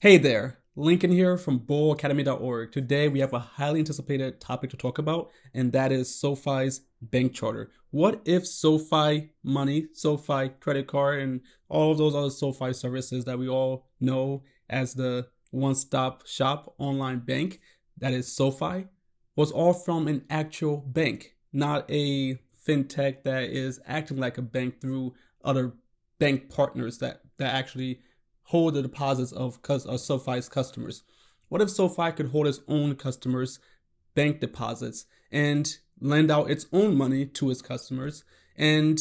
Hey there, Lincoln here from bullacademy.org. Today we have a highly anticipated topic to talk about, and that is SoFi's bank charter. What if SoFi money, SoFi credit card, and all of those other SoFi services that we all know as the one-stop shop online bank, that is SoFi, was all from an actual bank, not a fintech that is acting like a bank through other bank partners that actually hold the deposits of SoFi's customers. What if SoFi could hold its own customers' bank deposits and lend out its own money to its customers and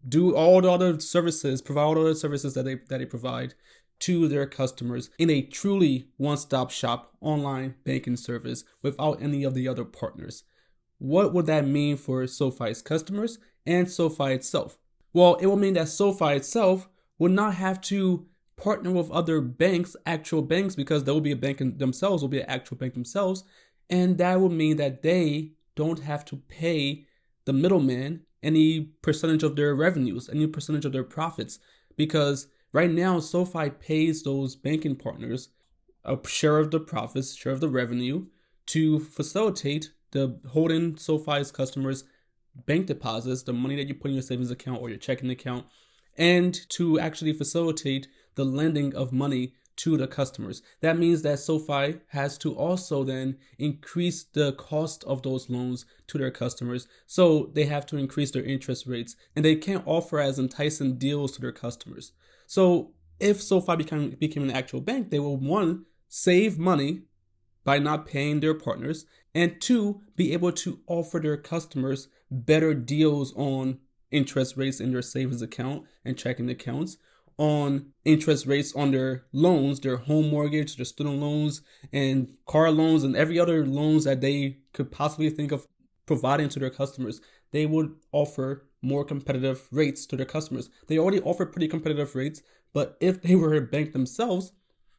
do all the other services, provide all the other services that they provide to their customers in a truly one-stop shop online banking service without any of the other partners? What would that mean for SoFi's customers and SoFi itself? Well, it will mean that SoFi itself would not have to partner with other banks, actual banks, because they will be a bank themselves, will be an actual bank themselves. And that will mean that they don't have to pay the middleman any percentage of their revenues, any percentage of their profits. Because right now, SoFi pays those banking partners a share of the profits, share of the revenue to facilitate the holding SoFi's customers' bank deposits, the money that you put in your savings account or your checking account, and to actually facilitate the lending of money to the customers. That means that SoFi has to also then increase the cost of those loans to their customers. So they have to increase their interest rates, and they can't offer as enticing deals to their customers. So if SoFi became an actual bank, they will, one, save money by not paying their partners, and two, be able to offer their customers better deals on interest rates in their savings account and checking accounts, on interest rates on their loans, their home mortgage, their student loans, and car loans, and every other loans that they could possibly think of providing to their customers. They would offer more competitive rates to their customers. They already offer pretty competitive rates, but if they were a bank themselves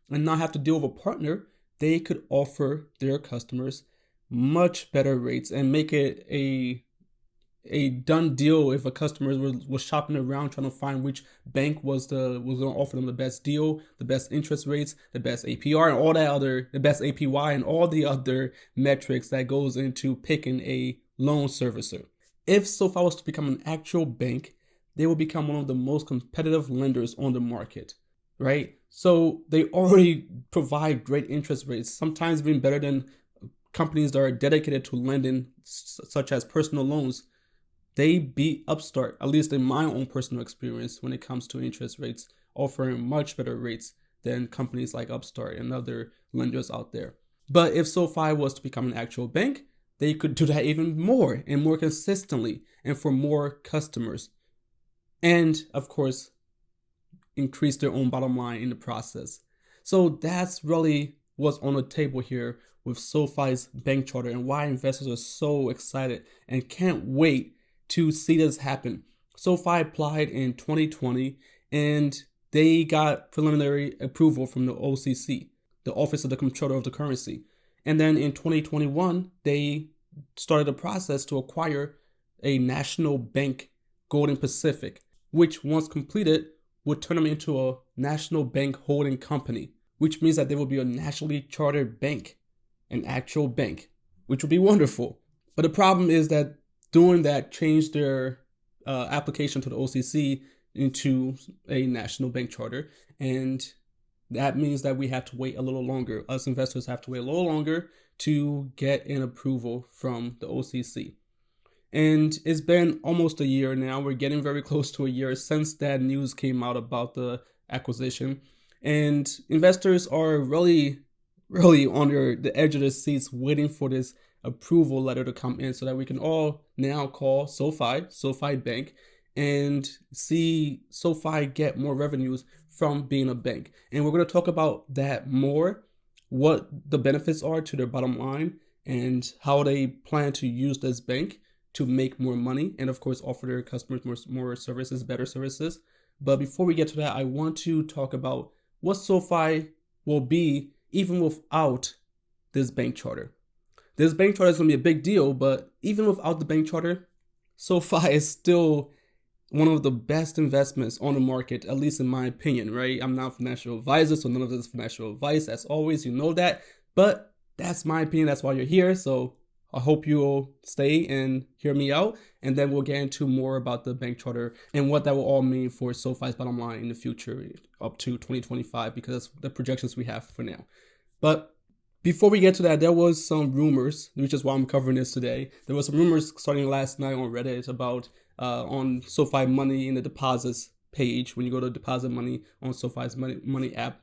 and not have to deal with a partner, they could offer their customers much better rates and make it a done deal if a customer was shopping around trying to find which bank was going to offer them the best deal, the best interest rates, the best APR, and all that other, the best APY, and all the other metrics that goes into picking a loan servicer. If SoFi was to become an actual bank, they will become one of the most competitive lenders on the market, right? So they already provide great interest rates, sometimes even better than companies that are dedicated to lending, such as personal loans. They beat Upstart, at least in my own personal experience, when it comes to interest rates, offering much better rates than companies like Upstart and other lenders out there. But if SoFi was to become an actual bank, they could do that even more and more consistently and for more customers. And of course, increase their own bottom line in the process. So that's really what's on the table here with SoFi's bank charter and why investors are so excited and can't wait to see this happen. SoFi applied in 2020 and they got preliminary approval from the OCC, the Office of the Comptroller of the Currency. And then in 2021, they started a process to acquire a national bank, Golden Pacific, which once completed would turn them into a national bank holding company, which means that they will be a nationally chartered bank, an actual bank, which would be wonderful. But the problem is that doing that changed their application to the OCC into a national bank charter. And that means that we have to wait a little longer. Us investors have to wait a little longer to get an approval from the OCC. And it's been almost a year now. We're getting very close to a year since that news came out about the acquisition. And investors are really on the edge of their seats waiting for this approval letter to come in so that we can all now call SoFi Bank, and see SoFi get more revenues from being a bank. And we're going to talk about that more, what the benefits are to their bottom line and how they plan to use this bank to make more money and of course offer their customers more services, better services. But before we get to that, I want to talk about what SoFi will be even without this bank charter. This bank charter is going to be a big deal, but even without the bank charter, SoFi is still one of the best investments on the market, at least in my opinion, right? I'm not a financial advisor, so none of this is financial advice. As always, you know that. But that's my opinion. That's why you're here. So I hope you'll stay and hear me out. And then we'll get into more about the bank charter and what that will all mean for SoFi's bottom line in the future up to 2025, because that's the projections we have for now. But before we get to that, there was some rumors, which is why I'm covering this today. There was some rumors starting last night on Reddit about on SoFi Money in the deposits page. When you go to deposit money on SoFi's money app,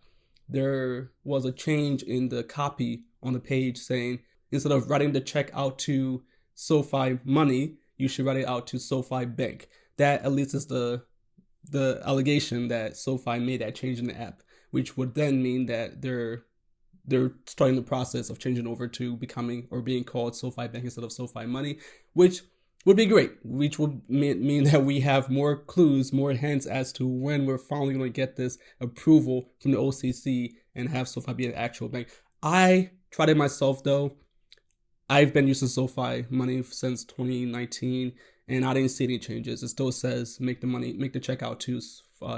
there was a change in the copy on the page saying instead of writing the check out to SoFi Money, you should write it out to SoFi Bank. That at least is the allegation that SoFi made that change in the app, which would then mean that they're starting the process of changing over to becoming or being called SoFi Bank instead of SoFi Money, which would be great, which would mean that we have more clues, more hints as to when we're finally going to get this approval from the OCC and have SoFi be an actual bank. I tried it myself though. I've been using SoFi Money since 2019 and I didn't see any changes. It still says make the check out to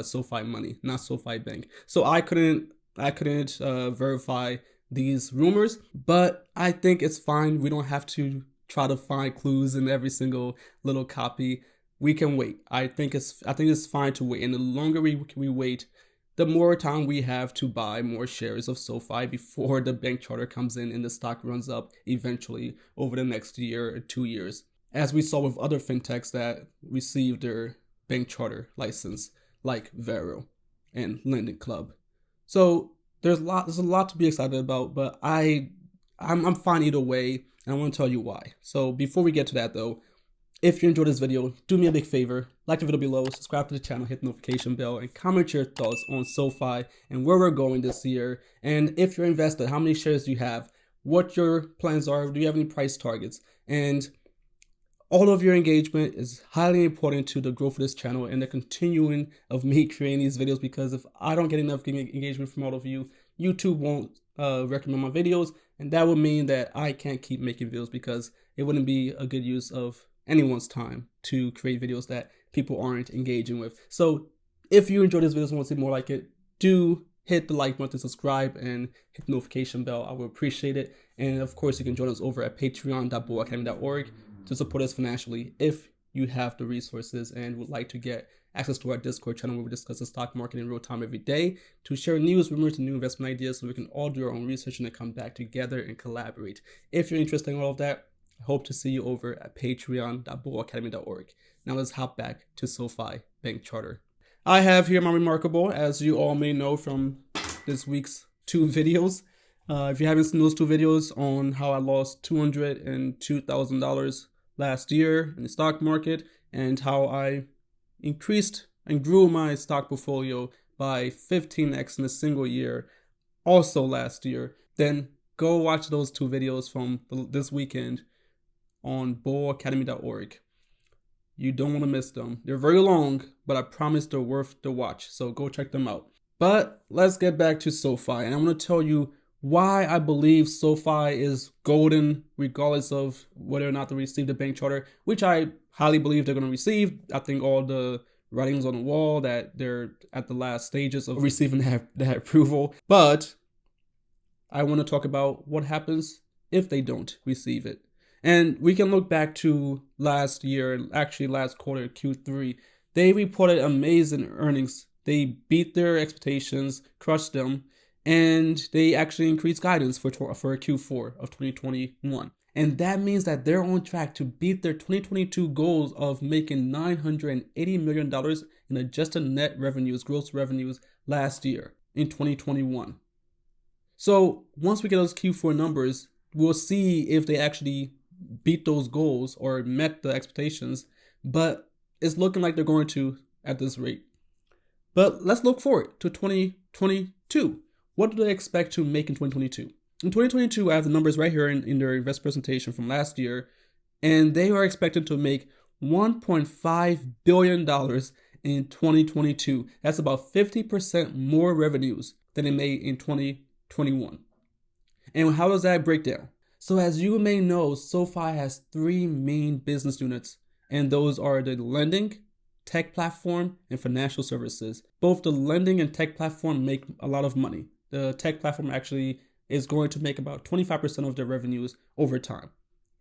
SoFi Money, not SoFi Bank. So I couldn't verify these rumors, but I think it's fine. We don't have to try to find clues in every single little copy. We can wait. I think it's fine to wait. And the longer we wait, the more time we have to buy more shares of SoFi before the bank charter comes in and the stock runs up eventually over the next year or 2 years. As we saw with other fintechs that received their bank charter license, like Vero and Lending Club. So there's a lot to be excited about, but I'm fine either way, and I want to tell you why. So before we get to that though, if you enjoyed this video, do me a big favor, like the video below, subscribe to the channel, hit the notification bell, and comment your thoughts on SoFi and where we're going this year. And if you're invested, how many shares do you have? What your plans are? Do you have any price targets? And all of your engagement is highly important to the growth of this channel and the continuing of me creating these videos, because if I don't get enough engagement from all of you, YouTube won't recommend my videos, and that would mean that I can't keep making videos because it wouldn't be a good use of anyone's time to create videos that people aren't engaging with. So if you enjoyed this video and want to see more like it, do hit the like button, subscribe, and hit the notification bell. I would appreciate it. And of course, you can join us over at patreon.boacademy.org to support us financially if you have the resources and would like to get access to our Discord channel where we discuss the stock market in real time every day, to share news, rumors, and new investment ideas so we can all do our own research and then come back together and collaborate. If you're interested in all of that, I hope to see you over at patreon.boacademy.org. Now let's hop back to SoFi Bank Charter. I have here my remarkable, as you all may know from this week's 2 videos. If you haven't seen those 2 videos on how I lost $202,000 last year in the stock market and how I increased and grew my stock portfolio by 15x in a single year also last year, then go watch those 2 videos from this weekend on bullacademy.org. You don't want to miss them. They're very long, but I promise they're worth the watch, so go check them out. But let's get back to SoFi, and I'm going to tell you why I believe SoFi is golden regardless of whether or not they receive the bank charter, which I highly believe they're going to receive. I think all the writings on the wall that they're at the last stages of receiving that approval. But I want to talk about what happens if they don't receive it. And we can look back to last year, actually last quarter, Q3. They reported amazing earnings. They beat their expectations, crushed them, and they actually increased guidance for Q4 of 2021. And that means that they're on track to beat their 2022 goals of making $980 million in adjusted net revenues, gross revenues last year in 2021. So once we get those Q4 numbers, we'll see if they actually beat those goals or met the expectations, but it's looking like they're going to at this rate. But let's look forward to 2022. What do they expect to make in 2022? In 2022, I have the numbers right here in their investor presentation from last year, and they are expected to make $1.5 billion in 2022. That's about 50% more revenues than they made in 2021. And how does that break down? So as you may know, SoFi has 3 main business units, and those are the lending, tech platform and financial services. Both the lending and tech platform make a lot of money. The tech platform actually is going to make about 25% of their revenues over time,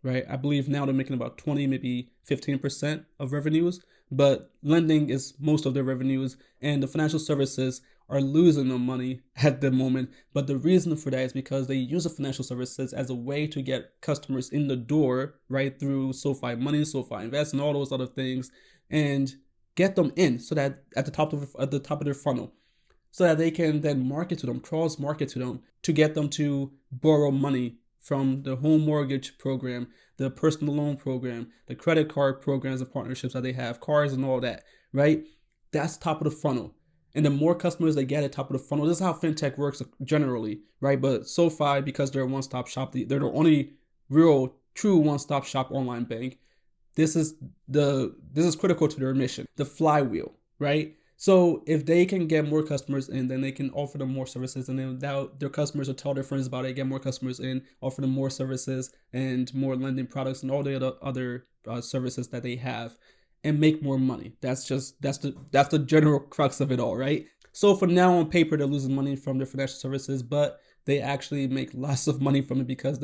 right? I believe now they're making about 20, maybe 15% of revenues, but lending is most of their revenues, and the financial services are losing the money at the moment. But the reason for that is because they use the financial services as a way to get customers in the door, right, through SoFi Money, SoFi Invest, and all those other things, and get them in so that at the top of their funnel, so that they can then market to them, cross market to them, to get them to borrow money from the home mortgage program, the personal loan program, the credit card programs and partnerships that they have, cars and all that, right? That's top of the funnel. And the more customers they get at top of the funnel, this is how fintech works generally, right? But SoFi, because they're a one-stop shop, they're the only real true one-stop shop online bank. This is critical to their mission, the flywheel, right? So if they can get more customers in, then they can offer them more services, and then their customers will tell their friends about it, get more customers in, offer them more services and more lending products and all the other services that they have, and make more money. That's the general crux of it all, right? So for now, on paper, they're losing money from their financial services, but they actually make lots of money from it because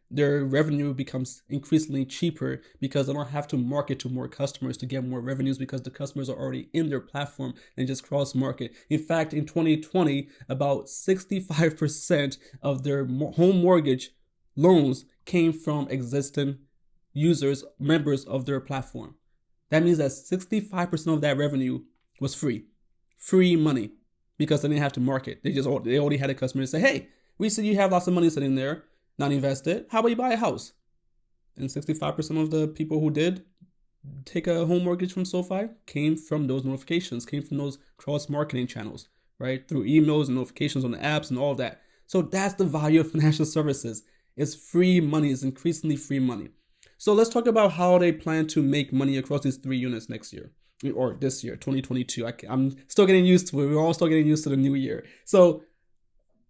their revenue becomes increasingly cheaper because they don't have to market to more customers to get more revenues because the customers are already in their platform and just cross market. In fact, in 2020, about 65% of their home mortgage loans came from existing users, members of their platform. That means that 65% of that revenue was free money, because they didn't have to market. They already had a customer say, hey, we see you have lots of money sitting there, not invested. How about you buy a house? And 65% of the people who did take a home mortgage from SoFi came from those notifications, came from those cross-marketing channels, right? Through emails and notifications on the apps and all that. So that's the value of financial services. It's free money. It's increasingly free money. So let's talk about how they plan to make money across these three units next year, or this year, 2022. I'm still getting used to it. We're all still getting used to the new year. So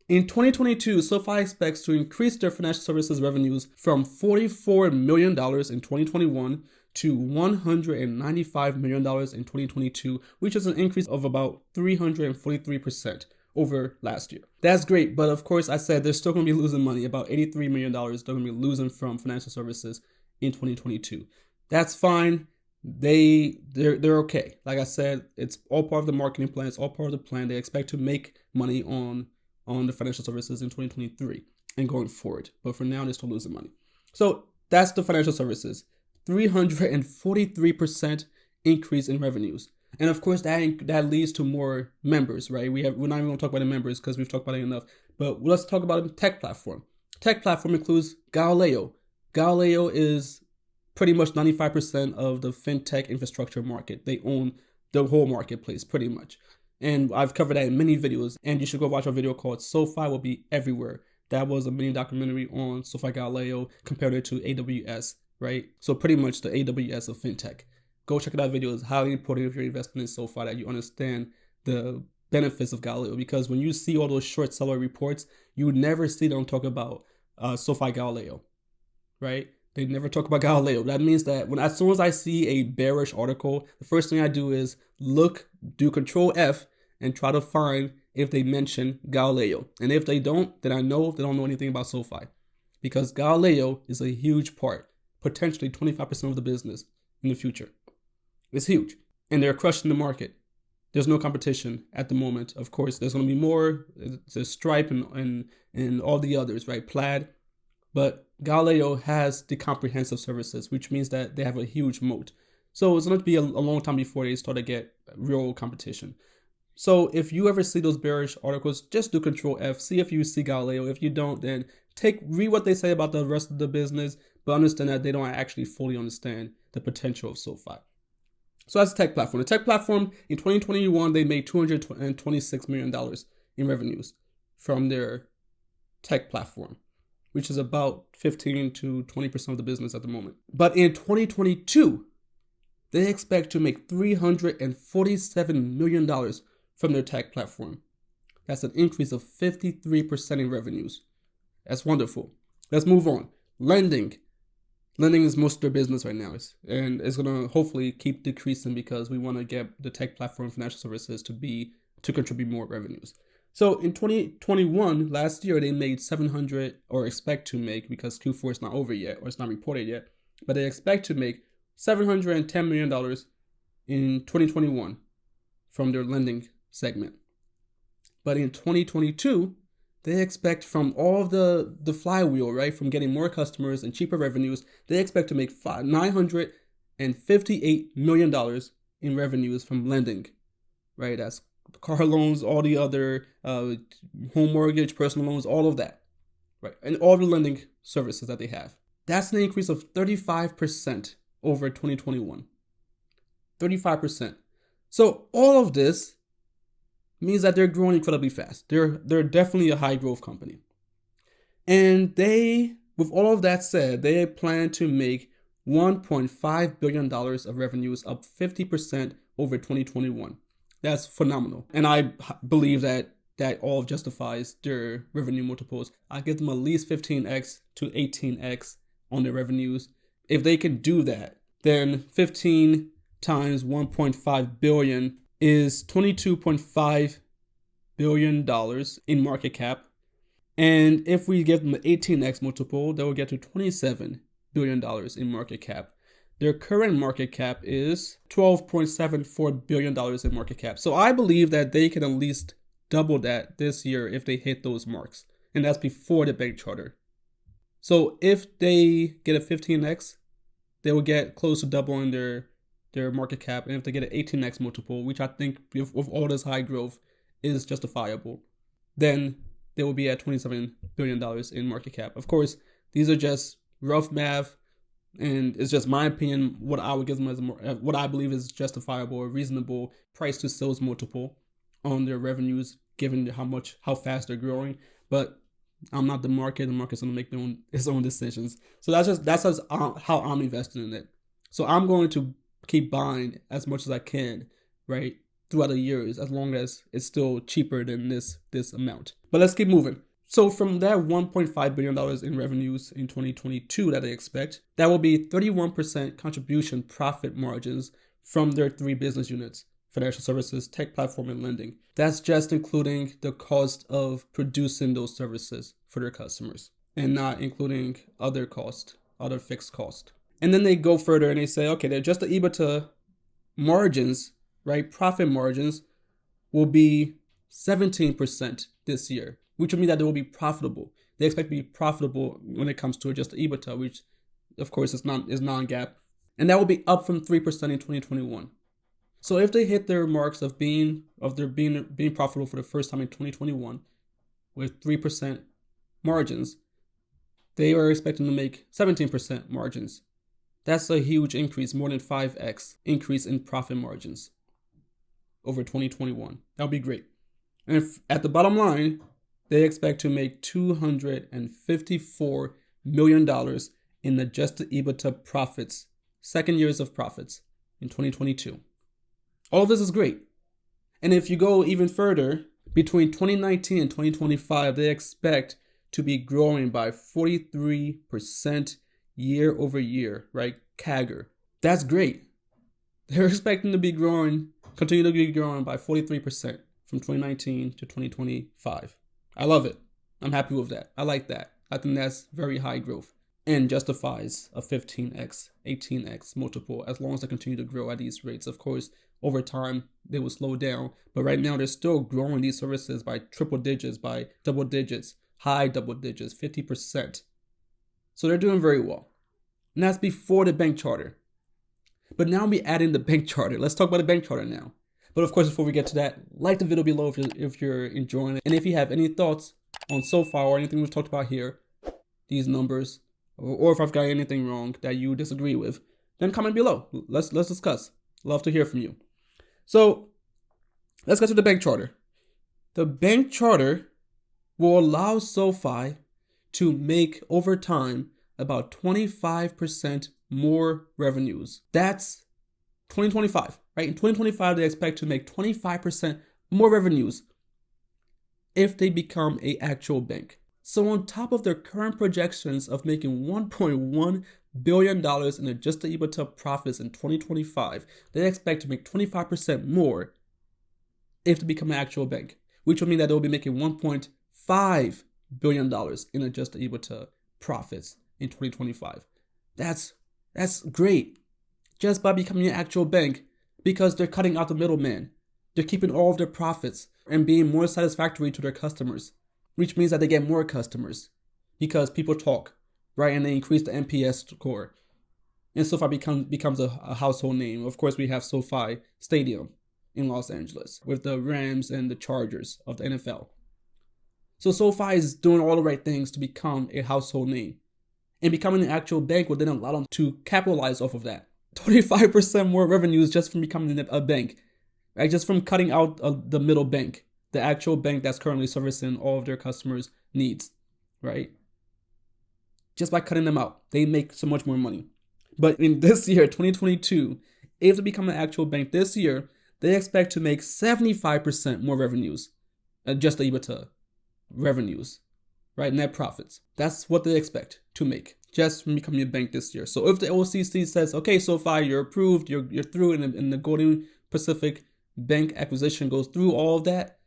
in 2022, SoFi expects to increase their financial services revenues from $44 million in 2021 to $195 million in 2022, which is an increase of about 343% over last year. That's great, but of course, I said they're still going to be losing money. About $83 million they're going to be losing from financial services in 2022. That's fine. They're okay. Like I said, it's all part of the marketing plan. It's all part of the plan. They expect to make money on the financial services in 2023 and going forward. But for now, they're still losing money. So that's the financial services. 343% increase in revenues. And of course, that leads to more members, right? We're not even going to talk about the members because we've talked about it enough. But let's talk about the tech platform. Tech platform includes Galileo. Galileo is pretty much 95% of the fintech infrastructure market. They own the whole marketplace pretty much. And I've covered that in many videos. And you should go watch a video called SoFi Will Be Everywhere. That was a mini documentary on SoFi Galileo compared it to AWS, right? So pretty much the AWS of fintech. Go check it out. Video is highly important if you're investing in SoFi, that you understand the benefits of Galileo. Because when you see all those short seller reports, you never see them talk about SoFi Galileo, right? They never talk about Galileo. That means that as soon as I see a bearish article, the first thing I do is do Control F and try to find if they mention Galileo. And if they don't, then I know they don't know anything about SoFi, because Galileo is a huge part, potentially 25% of the business in the future. It's huge. And they're crushing the market. There's no competition at the moment. Of course, there's going to be more. There's Stripe and all the others, right? Plaid. But Galileo has the comprehensive services, which means that they have a huge moat. So it's going to be a long time before they start to get real competition. So if you ever see those bearish articles, just do Control F. See if you see Galileo. If you don't, then read what they say about the rest of the business, but understand that they don't actually fully understand the potential of SoFi. So that's the tech platform. The tech platform in 2021, they made $226 million in revenues from their tech platform, which is about 15 to 20% of the business at the moment. But in 2022, they expect to make $347 million from their tech platform. That's an increase of 53% in revenues. That's wonderful. Let's move on. Lending. Lending is most of their business right now, and it's going to hopefully keep decreasing because we want to get the tech platform financial services to contribute more revenues. So in 2021, last year, they made 700, or expect to make, because Q4 is not over yet, or it's not reported yet, but they expect to make $710 million in 2021 from their lending segment. But in 2022, they expect from all of the flywheel, right, from getting more customers and cheaper revenues, they expect to make $958 million in revenues from lending, right? That's car loans, all the other home mortgage, personal loans, all of that, right? And all the lending services that they have. That's an increase of 35% over 2021. 35%. So all of this means that they're growing incredibly fast. They're definitely a high growth company. And they, with all of that said, they plan to make $1.5 billion of revenues, up 50% over 2021. That's phenomenal. And I believe that all justifies their revenue multiples. I give them at least 15x to 18x on their revenues. If they can do that, then 15 times 1.5 billion is $22.5 billion in market cap. And if we give them an 18x multiple, they will get to $27 billion in market cap. Their current market cap is $12.74 billion in market cap. So I believe that they can at least double that this year if they hit those marks. And that's before the bank charter. So if they get a 15x, they will get close to doubling their market cap. And if they get an 18x multiple, which I think with all this high growth is justifiable, then they will be at $27 billion in market cap. Of course, these are just rough math, and it's just my opinion, what I would give them as what I believe is justifiable or reasonable price to sales multiple on their revenues, given how fast they're growing. But I'm not the market. The market's going to make its own decisions. So that's how I'm investing in it. So I'm going to keep buying as much as I can, right, throughout the years, as long as it's still cheaper than this amount. But let's keep moving. So from that $1.5 billion in revenues in 2022 that they expect, that will be 31% contribution profit margins from their three business units: financial services, tech platform, and lending. That's just including the cost of producing those services for their customers and not including other fixed cost. And then they go further and they say, okay, they're just the EBITDA margins, right? Profit margins will be 17% this year, which would mean that they will be profitable. They expect to be profitable when it comes to adjusted EBITDA, which of course is non-GAAP. And that will be up from 3% in 2021. So if they hit their marks of being profitable for the first time in 2021 with 3% margins, they are expecting to make 17% margins. That's a huge increase, more than 5x increase in profit margins over 2021. That would be great. And if, at the bottom line, they expect to make $254 million in adjusted EBITDA profits, second years of profits in 2022. All of this is great. And if you go even further, between 2019 and 2025, they expect to be growing by 43% year over year, right? CAGR. That's great. They're expecting to continue to be growing by 43% from 2019 to 2025. I love it. I'm happy with that. I like that. I think that's very high growth and justifies a 15x, 18x multiple as long as they continue to grow at these rates. Of course, over time, they will slow down. But right now, they're still growing these services by triple digits, by double digits, high double digits, 50%. So they're doing very well. And that's before the bank charter. But now we add in the bank charter. Let's talk about the bank charter now. But of course, before we get to that, like the video below if you're enjoying it. And if you have any thoughts on SoFi or anything we've talked about here, these numbers, or if I've got anything wrong that you disagree with, then comment below. Let's discuss. Love to hear from you. So let's get to the bank charter. The bank charter will allow SoFi to make over time about 25% more revenues. That's 2025, right? In 2025, they expect to make 25% more revenues if they become an actual bank. So on top of their current projections of making $1.1 billion in adjusted EBITDA profits in 2025, they expect to make 25% more if they become an actual bank, which will mean that they'll be making $1.5 billion in adjusted EBITDA profits in 2025. That's great. Just by becoming an actual bank, because they're cutting out the middleman. They're keeping all of their profits and being more satisfactory to their customers, which means that they get more customers because people talk, right? And they increase the NPS score. And SoFi becomes a household name. Of course, we have SoFi Stadium in Los Angeles with the Rams and the Chargers of the NFL. So SoFi is doing all the right things to become a household name. And becoming an actual bank will then allow them to capitalize off of that. 25% more revenues just from becoming a bank, right? Just from cutting out the middle bank, the actual bank that's currently servicing all of their customers' needs, right? Just by cutting them out, they make so much more money. But in this year, 2022, if they become an actual bank this year, they expect to make 75% more revenues, just the EBITDA revenues, right? Net profits. That's what they expect to make just from becoming a bank this year. So if the OCC says, okay, SoFi, you're approved, you're through, and the Golden Pacific Bank acquisition goes through all of that,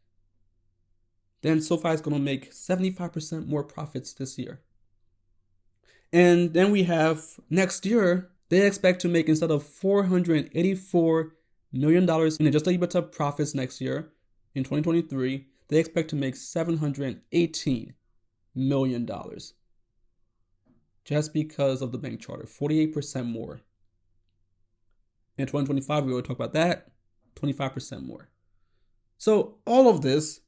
then SoFi is going to make 75% more profits this year. And then we have next year, they expect to make, instead of $484 million in adjusted EBITDA profits next year, in 2023, they expect to make $718 million. Just because of the bank charter, 48% more. In 2025, we will talk about that, 25% more. So all of this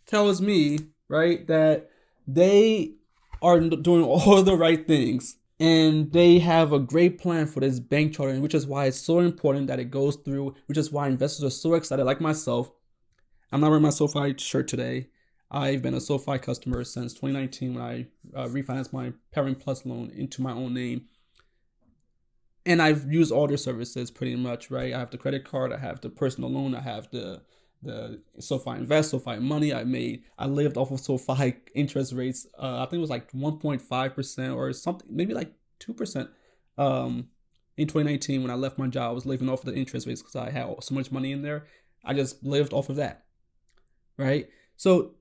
tells me, right, that they are doing all the right things and they have a great plan for this bank charter, which is why it's so important that it goes through, which is why investors are so excited, like myself. I'm not wearing my SoFi shirt today. I've been a SoFi customer since 2019 when I refinanced my Parent Plus loan into my own name. And I've used all their services pretty much, right? I have the credit card, I have the personal loan, I have the SoFi Invest, SoFi Money. I lived off of SoFi interest rates. I think it was like 1.5% or something, maybe like 2%. In 2019, when I left my job, I was living off of the interest rates because I had so much money in there. I just lived off of that, right? So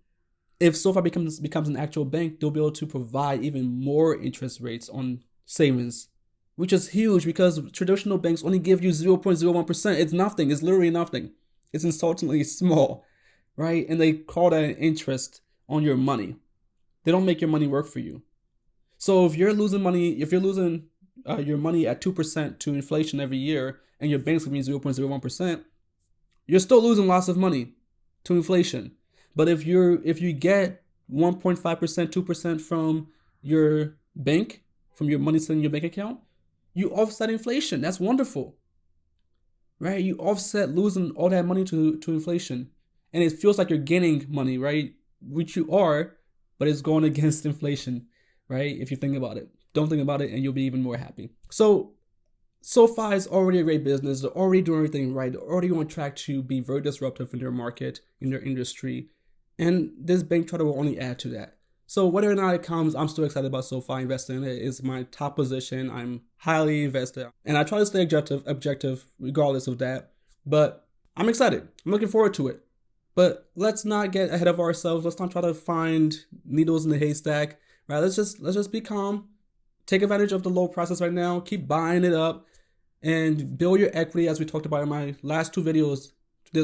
if SoFi becomes an actual bank, they'll be able to provide even more interest rates on savings, which is huge because traditional banks only give you 0.01%. It's nothing. It's literally nothing. It's insultingly small, right? And they call that an interest on your money. They don't make your money work for you. So if you're losing your money at 2% to inflation every year, and your bank's giving you 0.01%, you're still losing lots of money to inflation. But if you get 1.5%, 2% from your bank, from your money sitting in your bank account, you offset inflation. That's wonderful, right? You offset losing all that money to inflation. And it feels like you're gaining money, right? Which you are, but it's going against inflation, right? If you think about it. Don't think about it and you'll be even more happy. So SoFi is already a great business. They're already doing everything right. They're already on track to be very disruptive in their market, in their industry. And this bank charter will only add to that. So whether or not it comes, I'm still excited about SoFi. Investing in it is my top position. I'm highly invested. And I try to stay objective regardless of that. But I'm excited. I'm looking forward to it. But let's not get ahead of ourselves. Let's not try to find needles in the haystack. Right? Let's just be calm. Take advantage of the low prices right now. Keep buying it up and build your equity, as we talked about in my last two videos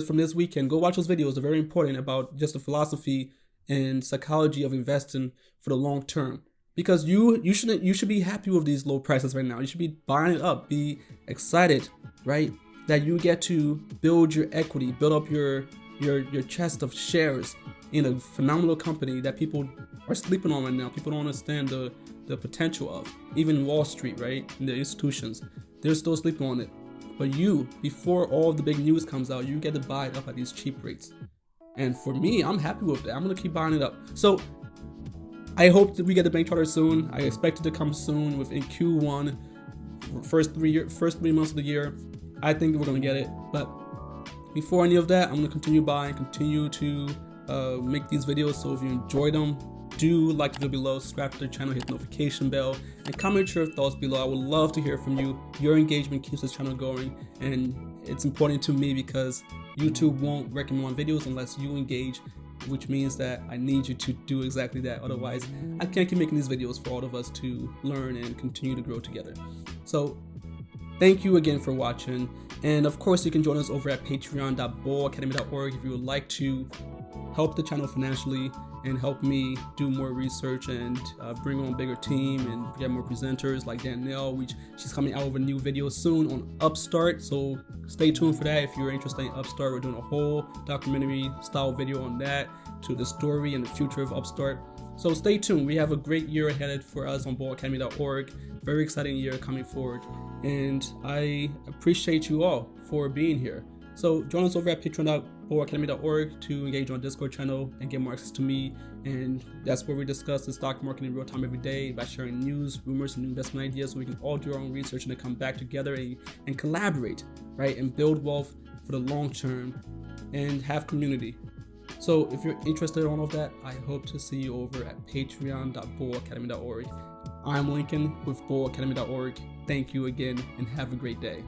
from this weekend. Go watch those videos. They're very important about just the philosophy and psychology of investing for the long term. Because you should be happy with these low prices right now. You should be buying it up. Be excited, right? That you get to build your equity, build up your chest of shares in a phenomenal company that people are sleeping on right now. People don't understand the potential of. Even Wall Street, right? And the institutions, they're still sleeping on it. But you, before all the big news comes out, you get to buy it up at these cheap rates. And for me, I'm happy with that. I'm going to keep buying it up. So I hope that we get the bank charter soon. I expect it to come soon within Q1, first 3 months of the year. I think we're going to get it. But before any of that, I'm going to continue buying, continue to make these videos. So if you enjoy them, do like the video below, subscribe to the channel, hit the notification bell, and comment your thoughts below. I would love to hear from you. Your engagement keeps this channel going, and it's important to me because YouTube won't recommend my videos unless you engage, which means that I need you to do exactly that. Otherwise, I can't keep making these videos for all of us to learn and continue to grow together. So thank you again for watching. And of course, you can join us over at patreon.bullacademy.org if you would like to help the channel financially and help me do more research and bring on a bigger team and get more presenters like Danielle, which she's coming out with a new video soon on Upstart. So stay tuned for that if you're interested in Upstart. We're doing a whole documentary style video on that, to the story and the future of Upstart. So stay tuned. We have a great year ahead for us on bullacademy.org. Very exciting year coming forward. And I appreciate you all for being here. So join us over at patreon.bullacademy.org to engage on Discord channel and get more access to me. And that's where we discuss the stock market in real time every day by sharing news, rumors, and new investment ideas, so we can all do our own research and then come back together and collaborate, right? And build wealth for the long term and have community. So if you're interested in all of that, I hope to see you over at patreon.bullacademy.org. I'm Lincoln with bullacademy.org. Thank you again and have a great day.